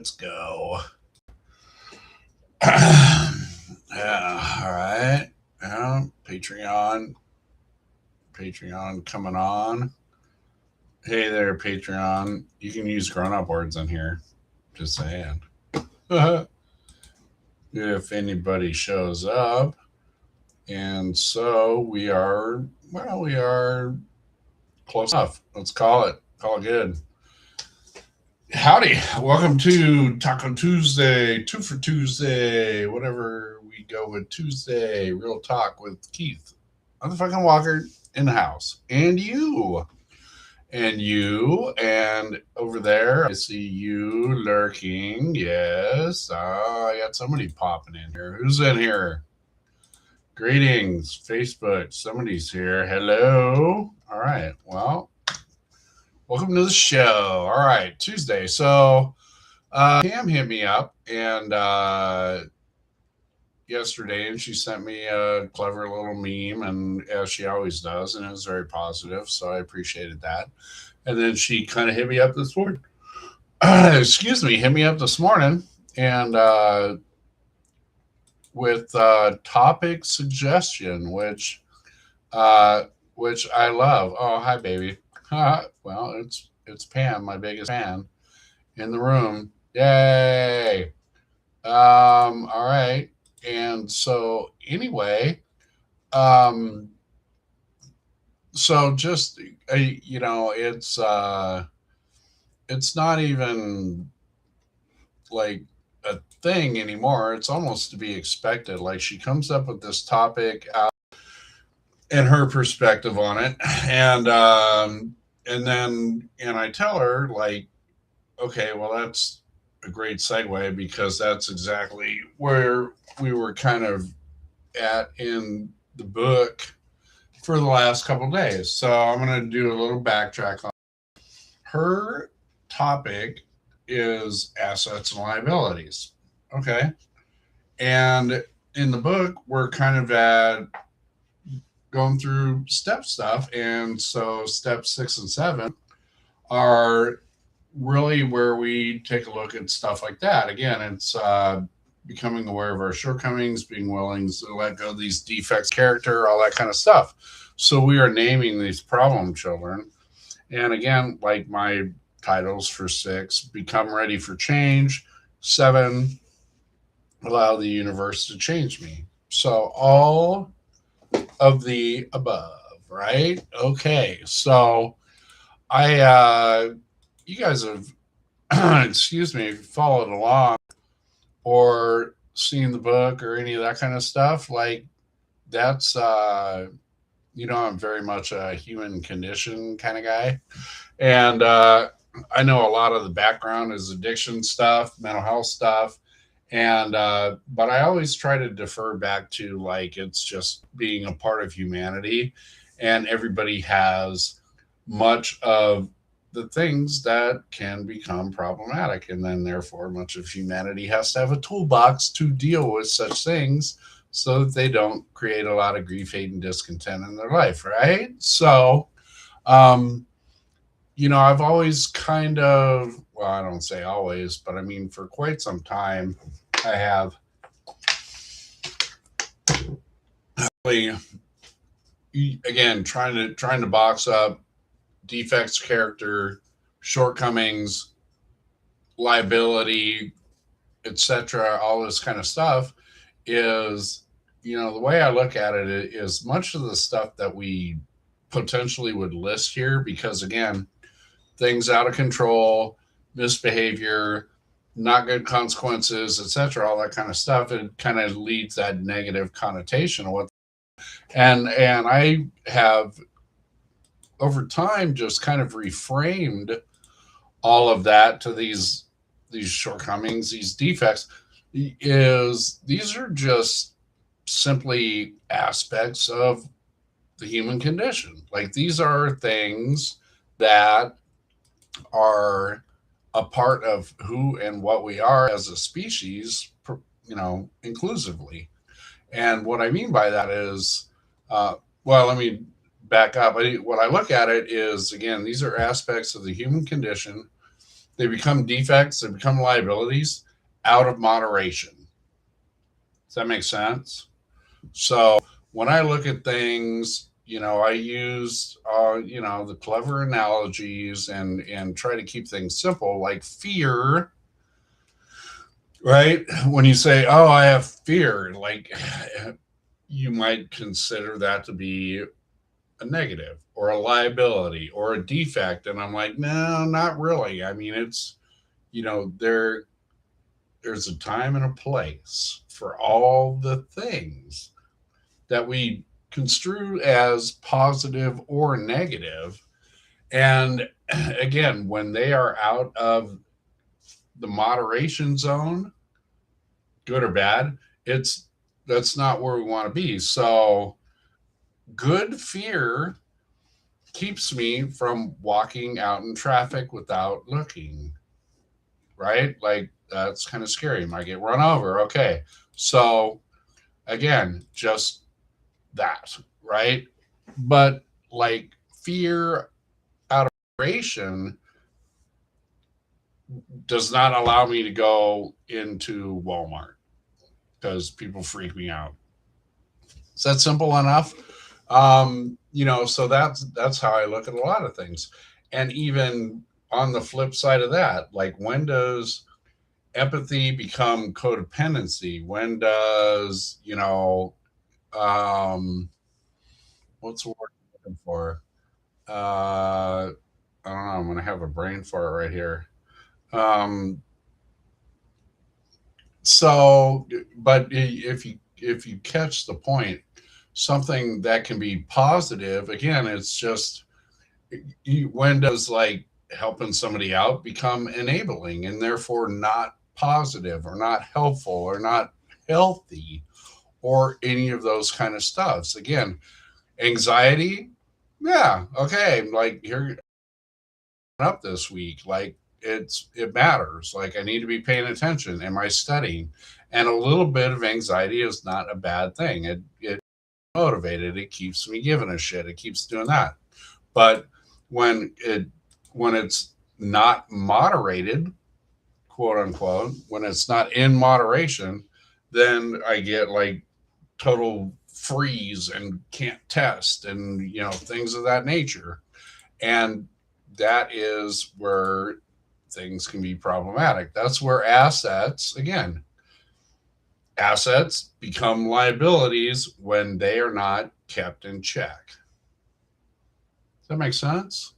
Let's go. Yeah, all right. Yeah, Patreon coming on. Hey there, Patreon. You can use grown up words in here. Just saying. If anybody shows up. And so we are close enough. Let's call it. Call it good. Howdy. Welcome to Taco Tuesday, Two for Tuesday, whatever we go with Tuesday. Real Talk with Keith. Motherfucking Walker in the house. And you. And you. And over there, I see you lurking. Yes. I got somebody popping in here. Who's in here? Greetings, Facebook. Somebody's here. Hello. All right. Well, welcome to the show. All right, Tuesday. So, Cam hit me up and yesterday, and she sent me a clever little meme, and as she always does, and it was very positive. So I appreciated that. And then she kind of hit me up this morning. Excuse me, hit me up this morning, and with topic suggestion, which I love. Oh, hi, baby. Well, it's Pam, my biggest fan in the room. Yay! All right. And so anyway, um, so just it's not even like a thing anymore. It's almost to be expected. Like she comes up with this topic and her perspective on it, and I tell her like, okay, well that's a great segue because that's exactly where we were kind of at in the book for the last couple of days. So I'm going to do a little backtrack on her topic is assets and liabilities. Okay. And in the book, we're kind of at going through step stuff. And so steps 6 and 7 are really where we take a look at stuff like that. Again, it's becoming aware of our shortcomings, being willing to let go of these defects, character, all that kind of stuff. So we are naming these problem children. And again, like my titles for 6, become ready for change. 7, allow the universe to change me. So all of the above, right? Okay. So you guys have, excuse me, followed along or seen the book or any of that kind of stuff. Like that's, I'm very much a human condition kind of guy. And I know a lot of the background is addiction stuff, mental health stuff. And, but I always try to defer back to like, it's just being a part of humanity and everybody has much of the things that can become problematic. And then therefore much of humanity has to have a toolbox to deal with such things so that they don't create a lot of grief, hate, and discontent in their life. Right. So, I've always kind of, well, I don't say always, but I mean, for quite some time, I have really, again, trying to box up defects, character, shortcomings, liability, etc., all this kind of stuff is, the way I look at it is much of the stuff that we potentially would list here, because again, things out of control, misbehavior, not good consequences, etc., all that kind of stuff, it kind of leads that negative connotation of what. And I have over time just kind of reframed all of that to these shortcomings, these defects. These are just simply aspects of the human condition. Like these are things that are a part of who and what we are as a species, inclusively. And what I mean by that is, well, let me back up. What I look at it is, again, these are aspects of the human condition they become defects, they become liabilities out of moderation. Does that make sense? So when I look at things, I use, the clever analogies and try to keep things simple, like fear, right? When you say, "Oh, I have fear," like you might consider that to be a negative or a liability or a defect, and I'm like, no, not really. I mean, it's there's a time and a place for all the things that we construe as positive or negative. And again, when they are out of the moderation zone, good or bad, it's that's not where we want to be. So good fear keeps me from walking out in traffic without looking, right? Like that's kind of scary. Might get run over. Okay. So again, just that, right? But like fear out of moderation does not allow me to go into Walmart because people freak me out. Is that simple enough? So that's how I look at a lot of things. And even on the flip side of that, like when does empathy become codependency? When does, um, what's the word I'm looking for? I don't know. I'm gonna have a brain fart right here. Um, so, but if you catch the point, something that can be positive. Again, it's just when does like helping somebody out become enabling and therefore not positive or not helpful or not healthy or any of those kind of stuffs. Again, anxiety. Yeah, okay. Like here up this week, like it matters, like I need to be paying attention, am I studying? And a little bit of anxiety is not a bad thing. It motivated, it keeps me giving a shit, it keeps doing that. But when it when it's not moderated, quote unquote, when it's not in moderation, then I get like total freeze and can't test and things of that nature. And that is where things can be problematic. That's where assets become liabilities when they are not kept in check. Does that make sense?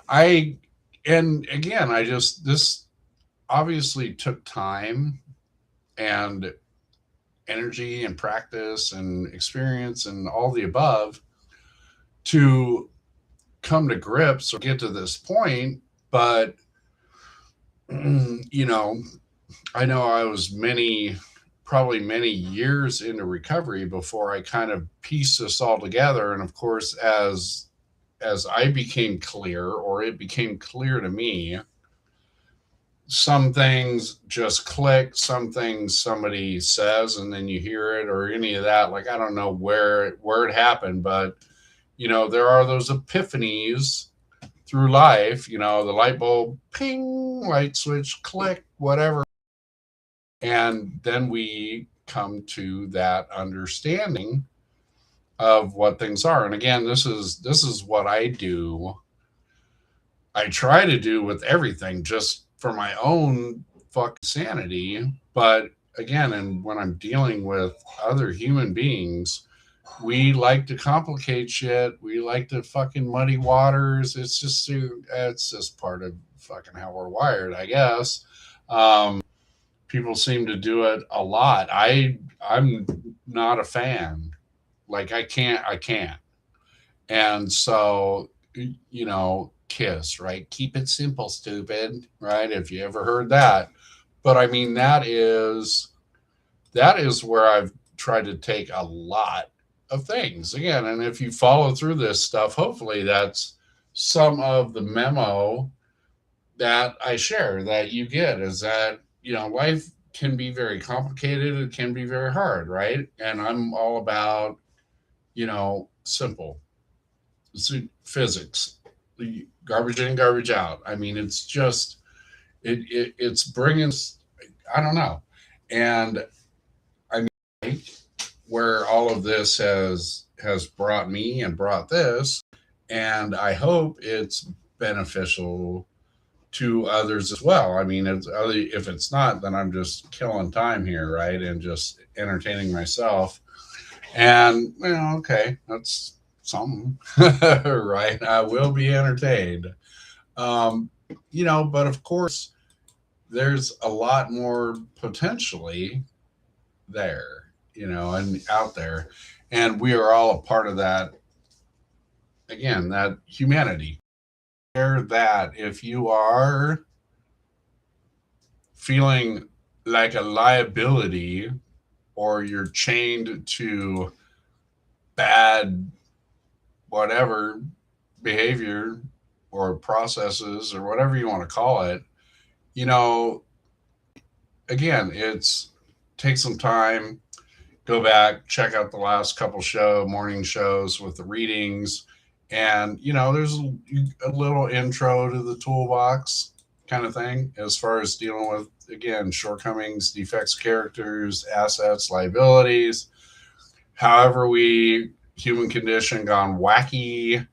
I and again, I just this obviously took time and energy and practice and experience and all the above to come to grips or get to this point. But you know, I know I was probably many years into recovery before I kind of pieced this all together. And of course, as I became clear, or it became clear to me, some things just click, some things somebody says and then you hear it or any of that. Like I don't know where it happened, but there are those epiphanies through life, the light bulb ping, light switch click, whatever. And then we come to that understanding of what things are. And again, this is what I try to do with everything just for my own fucking sanity. But again, and when I'm dealing with other human beings, we like to complicate shit. We like to fucking muddy waters. It's just part of fucking how we're wired, I guess. People seem to do it a lot. I'm not a fan. Like I can't. And so Kiss, right? Keep it simple, stupid, right? If you ever heard that. But I mean that is where I've tried to take a lot of things again. And if you follow through this stuff, hopefully that's some of the memo that I share that you get is that, life can be very complicated. It can be very hard, right? And I'm all about, simple physics, garbage in, garbage out. I mean, it's just, It's bringing, I don't know. And I mean, like, where all of this has brought me and brought this, and I hope it's beneficial to others as well. I mean, if it's not, then I'm just killing time here, right? And just entertaining myself. And okay, that's something, right? I will be entertained. Um, but of course, there's a lot more potentially there, and out there, and we are all a part of that. Again, that humanity. Share that if you are feeling like a liability or you're chained to bad whatever behavior or processes or whatever you want to call it, you know, again, it's take some time, go back, check out the last couple morning shows with the readings. And, there's a little intro to the toolbox kind of thing as far as dealing with, again, shortcomings, defects, characters, assets, liabilities, however we human condition gone wacky,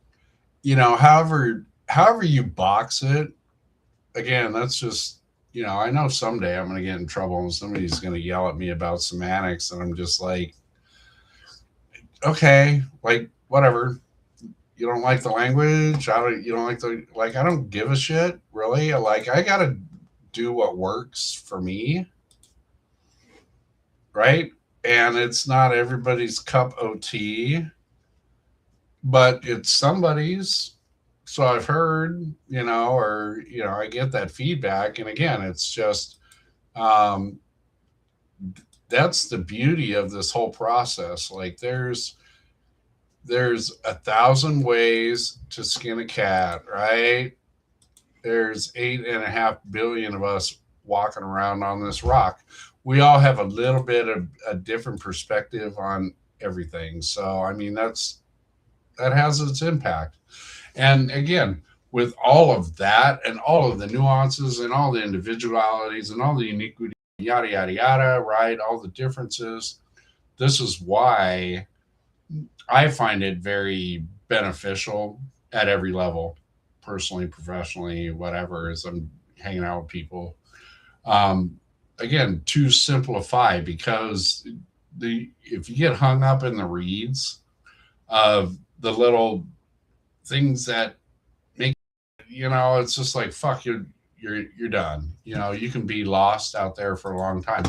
however you box it. Again, that's just, I know someday I'm going to get in trouble and somebody's going to yell at me about semantics, and I'm just like, okay, like whatever. You don't like the language. You don't like I don't give a shit really. Like, I gotta do what works for me, right? And it's not everybody's cup of tea, but it's somebody's. So I've heard, or I get that feedback, and again, it's just um, that's the beauty of this whole process. Like, there's 1,000 ways to skin a cat, right? There's 8.5 billion of us walking around on this rock. We all have a little bit of a different perspective on everything. So I mean, that has its impact. And again, with all of that and all of the nuances and all the individualities and all the uniquity, yada yada yada, right? All the differences. This is why I find it very beneficial at every level, personally, professionally, whatever, as I'm hanging out with people. Um, Again, to simplify, because the if you get hung up in the reeds of the little things that make, it's just like fuck, you're done. You can be lost out there for a long time.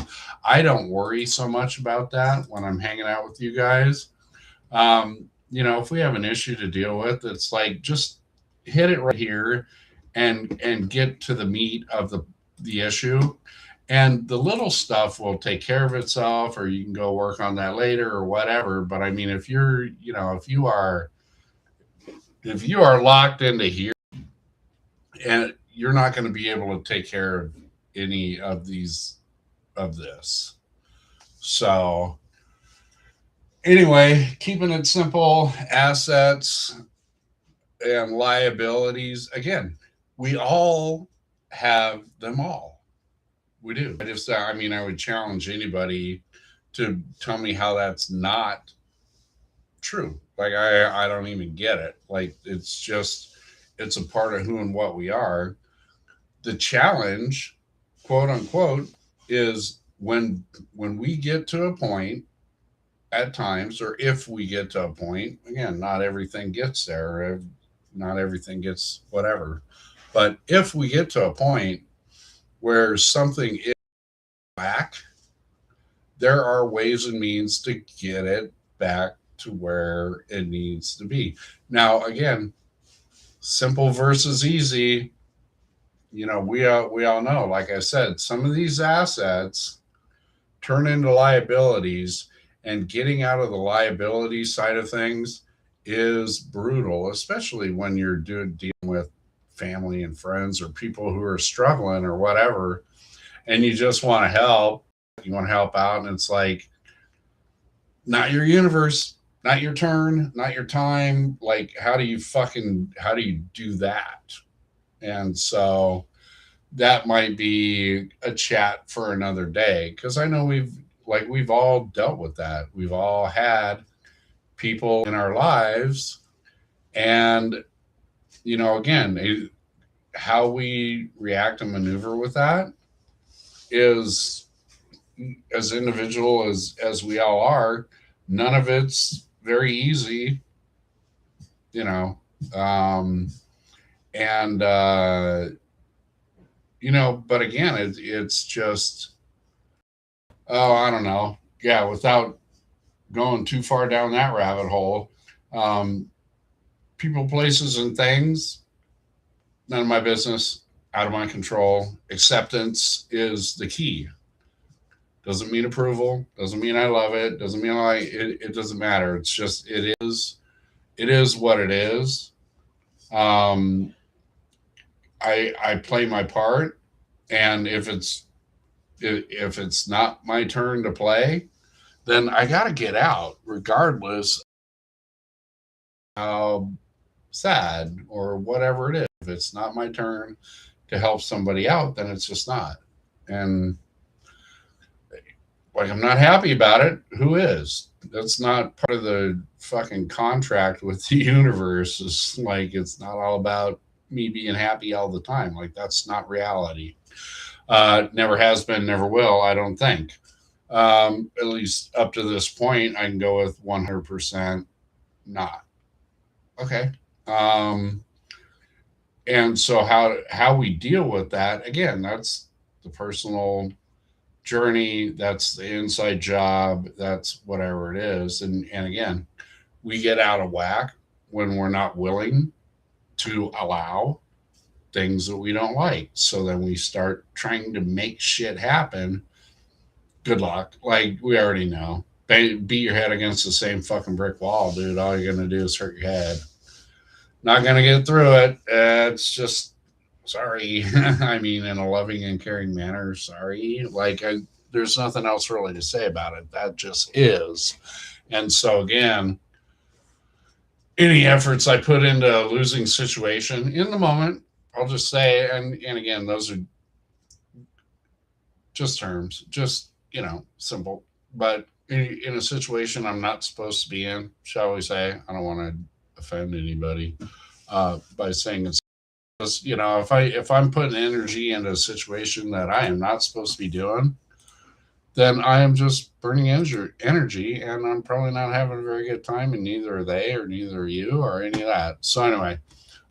I don't worry so much about that when I'm hanging out with you guys. If we have an issue to deal with, it's like just hit it right here and get to the meat of the issue. And the little stuff will take care of itself, or you can go work on that later or whatever. But I mean, if you are locked into here, and you're not going to be able to take care of any of this. So anyway, keeping it simple, assets and liabilities. Again, we all have them all. We do. I would challenge anybody to tell me how that's not true. Like, I don't even get it. Like, it's a part of who and what we are. The challenge, quote unquote, is when we get to a point at times, or if we get to a point, again, not everything gets there, not everything gets whatever, but if we get to a point where something is back, there are ways and means to get it back to where it needs to be. Now, again, simple versus easy. We all know, like I said, some of these assets turn into liabilities, and getting out of the liability side of things is brutal, especially when you're dealing with family and friends or people who are struggling or whatever, and you just want to help. You want to help out, and it's like, not your universe, not your turn, not your time. Like, how do you do that? And so that might be a chat for another day, because I know we've all dealt with that. We've all had people in our lives, and again, how we react and maneuver with that is, as individual as we all are, none of it's very easy, you know. Um, and but again, it's just, oh, I don't know. Yeah, without going too far down that rabbit hole, um, people, places, and things, none of my business, out of my control. Acceptance is the key. Doesn't mean approval. Doesn't mean I love it. Doesn't mean it doesn't matter. It's just it is what it is. Um, I play my part, and if it's not my turn to play, then I got to get out, regardless how sad or whatever it is. If it's not my turn to help somebody out, then it's just not. And like, I'm not happy about it. Who is? That's not part of the fucking contract with the universe. It's like, it's not all about me being happy all the time. Like, that's not reality. Never has been, never will, I don't think. At least up to this point, I can go with 100% not. Okay. Um, and so how we deal with that, again, that's the personal journey, that's the inside job, that's whatever it is. And again, we get out of whack when we're not willing to allow things that we don't like. So then we start trying to make shit happen. Good luck. Like, we already know. Beat your head against the same fucking brick wall, dude. All you're going to do is hurt your head. Not going to get through it. It's just, sorry. I mean, in a loving and caring manner, sorry. Like, there's nothing else really to say about it. That just is. And so, again, any efforts I put into a losing situation in the moment, I'll just say, and again, those are just terms, just, simple. But in a situation I'm not supposed to be in, shall we say, I don't want to offend anybody by saying it's just, if I'm putting energy into a situation that I am not supposed to be doing, then I am just burning energy, and I'm probably not having a very good time, and neither are they, or neither are you, or any of that. So anyway,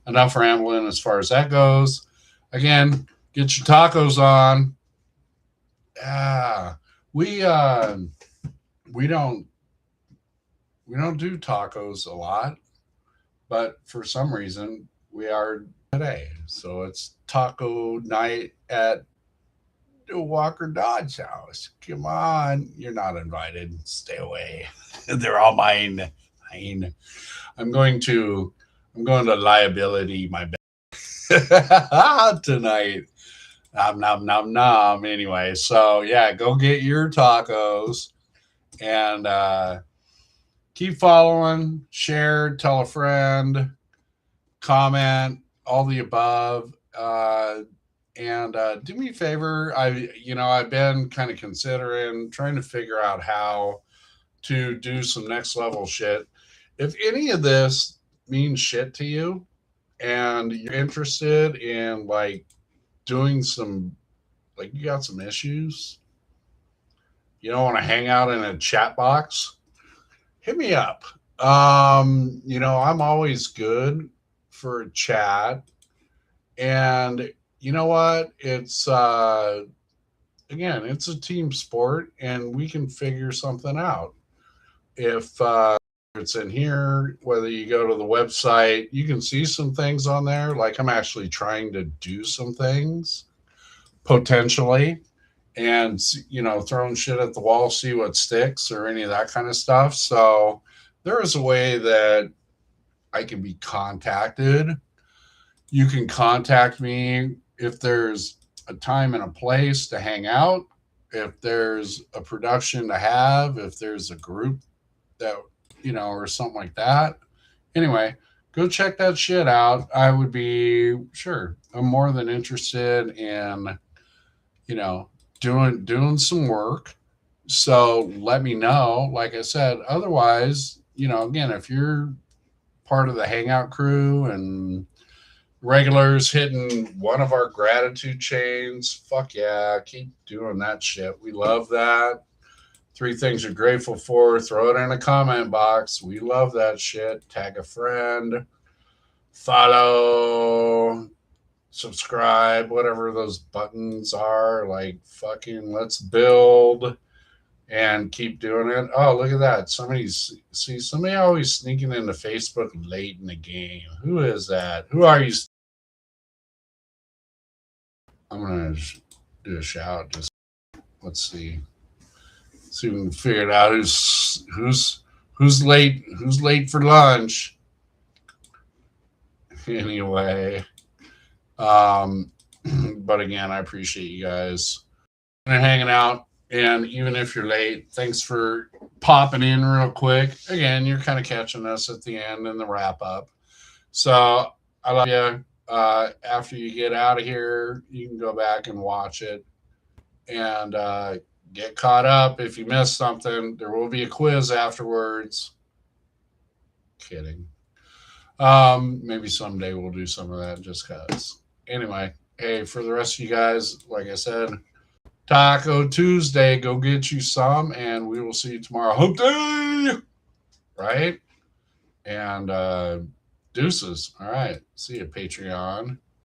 enough rambling as far as that goes. Again, get your tacos on. Ah, we we don't we don't do tacos a lot, but for some reason we are today. So it's taco night at the Walker Dodge house. Come on, you're not invited. Stay away. They're all mine. Mine. I'm going to I'm going to liability my bed tonight. Nom nom nom nom. Anyway, so yeah, go get your tacos, and keep following, share, tell a friend, comment, all the above. And do me a favor. I've been kind of considering trying to figure out how to do some next level shit. If any of this means shit to you, and you're interested in, like, doing some, like, you got some issues, you don't want to hang out in a chat box, hit me up. I'm always good for a chat. And you know what? It's again, it's a team sport, and we can figure something out. If it's in here, whether you go to the website, you can see some things on there. Like, I'm actually trying to do some things potentially, and throwing shit at the wall, see what sticks, or any of that kind of stuff. So there is a way that I can be contacted. You can contact me if there's a time and a place to hang out, if there's a production to have, if there's a group that, or something like that. Anyway, go check that shit out. I would be sure. I'm more than interested in, you know, doing some work. So let me know. Like I said, otherwise, again, if you're part of the hangout crew and regulars hitting one of our gratitude chains, fuck yeah, keep doing that shit. We love that. Three things you're grateful for, throw it in a comment box. We love that shit. Tag a friend, follow, subscribe, whatever those buttons are. Like, fucking, let's build and keep doing it. Oh, look at that. Somebody always sneaking into Facebook late in the game. Who is that? Who are you? I'm going to do a shout. Just let's see. See if we can figure it out. Who's late for lunch? Anyway, but again, I appreciate you guys and hanging out. And even if you're late, thanks for popping in real quick. Again, you're kind of catching us at the end and the wrap up. So I love you. After you get out of here, you can go back and watch it and get caught up. If you missed something, there will be a quiz afterwards. Kidding. Maybe someday we'll do some of that just because. Anyway, hey, for the rest of you guys, like I said, Taco Tuesday, go get you some, and we will see you tomorrow. Hope day, right? And deuces. All right. See you, Patreon.